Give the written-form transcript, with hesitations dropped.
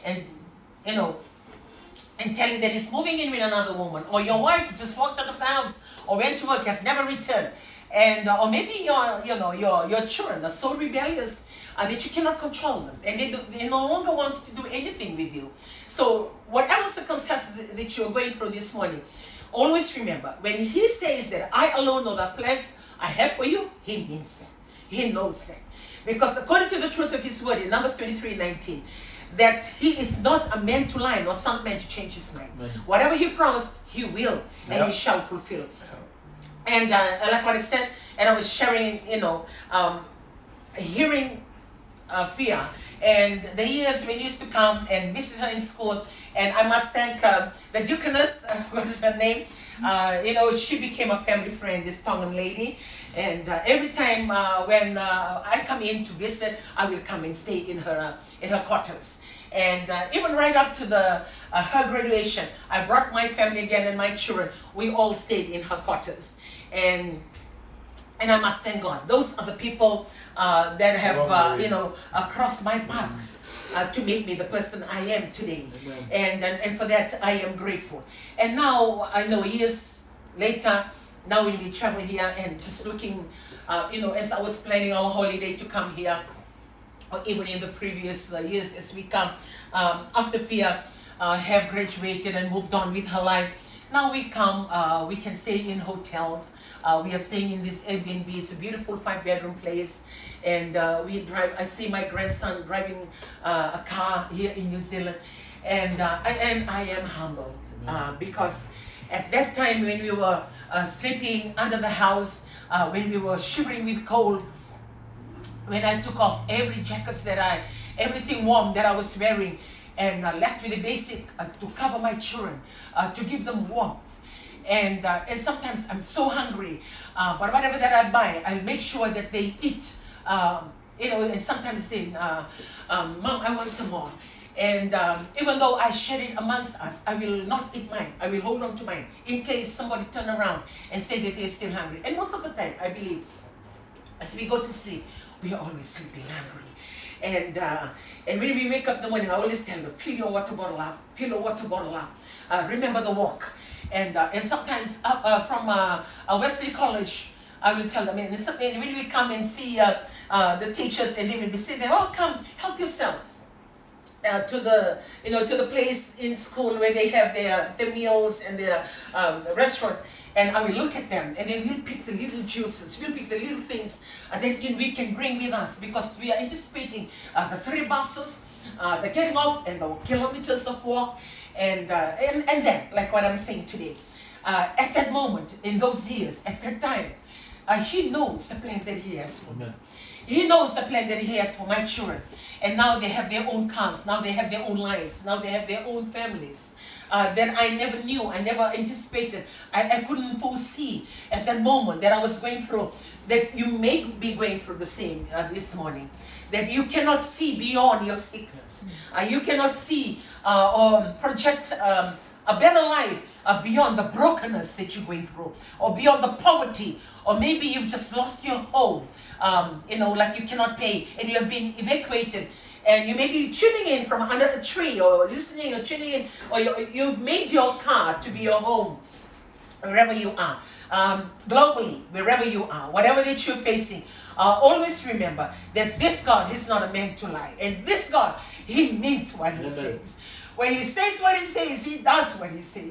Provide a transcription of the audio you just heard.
and, you know, and tell you that he's moving in with another woman, or your wife just walked out of the house or went to work, has never returned, and or maybe your children are so rebellious that you cannot control them, and they no longer want to do anything with you. So whatever circumstances that you're going through this morning, always remember, when he says that I alone know the plans I have for you, he means that. He knows that. Because according to the truth of his word in Numbers 23:19, that he is not a man to lie, nor some man to change his mind. Whatever he promised, he will, and he shall fulfill. And like what I said, and I was sharing, hearing Fia, and the years when you used to come and visit her in school, and I must thank the deaconess, I forgot her name, she became a family friend, this Tongan lady, and every time when I come in to visit, I will come and stay in her quarters. And even right up to her graduation, I brought my family again and my children. We all stayed in her quarters, and I must thank God. Those are the people that have crossed my paths to make me the person I am today, and for that I am grateful. And now I know years later, now when we travel here and just looking, as I was planning our holiday to come here, or even in the previous years as we come, after Fia have graduated and moved on with her life, now we come, we can stay in hotels. We are staying in this Airbnb. It's a beautiful 5-bedroom place, and we drive. I see my grandson driving a car here in New Zealand, and I am humbled because at that time when we were sleeping under the house, when we were shivering with cold, when I took off every jackets everything warm that I was wearing, and left with the basic to cover my children, to give them warmth. And sometimes I'm so hungry, but whatever that I buy, I make sure that they eat. And sometimes they say, Mom, I want some more. And even though I share it amongst us, I will not eat mine. I will hold on to mine in case somebody turn around and say that they're still hungry. And most of the time, I believe, as we go to sleep, we are always sleeping hungry. And when we wake up in the morning, I always tell them, fill your water bottle up, fill your water bottle up. Remember the walk. And sometimes from Wesley College, I will tell them, and when we come and see the teachers, and they will be saying, oh, come, help yourself. To the place in school where they have their meals and their restaurant, and I will look at them, and then we'll pick the little juices, we'll pick the little things that we can bring with us, because we are anticipating the 3 buses, the getting off, and the kilometers of walk, and then, like what I'm saying today, at that moment, in those years, at that time, he knows the plan that he has for me. He knows the plan that he has for my children. And now they have their own cars, now they have their own lives, now they have their own families that I never knew, I never anticipated, I couldn't foresee at that moment that I was going through, that you may be going through the same this morning. That you cannot see beyond your sickness. You cannot see or project a better life beyond the brokenness that you're going through, or beyond the poverty, or maybe you've just lost your home. Like you cannot pay, and you have been evacuated, and you may be tuning in from under a tree, or listening, or tuning in, or you've made your car to be your home, wherever you are, globally, wherever you are, whatever that you're facing. Always remember that this God is not a man to lie, and this God, he means what he says. When he says what he says, he does what he says.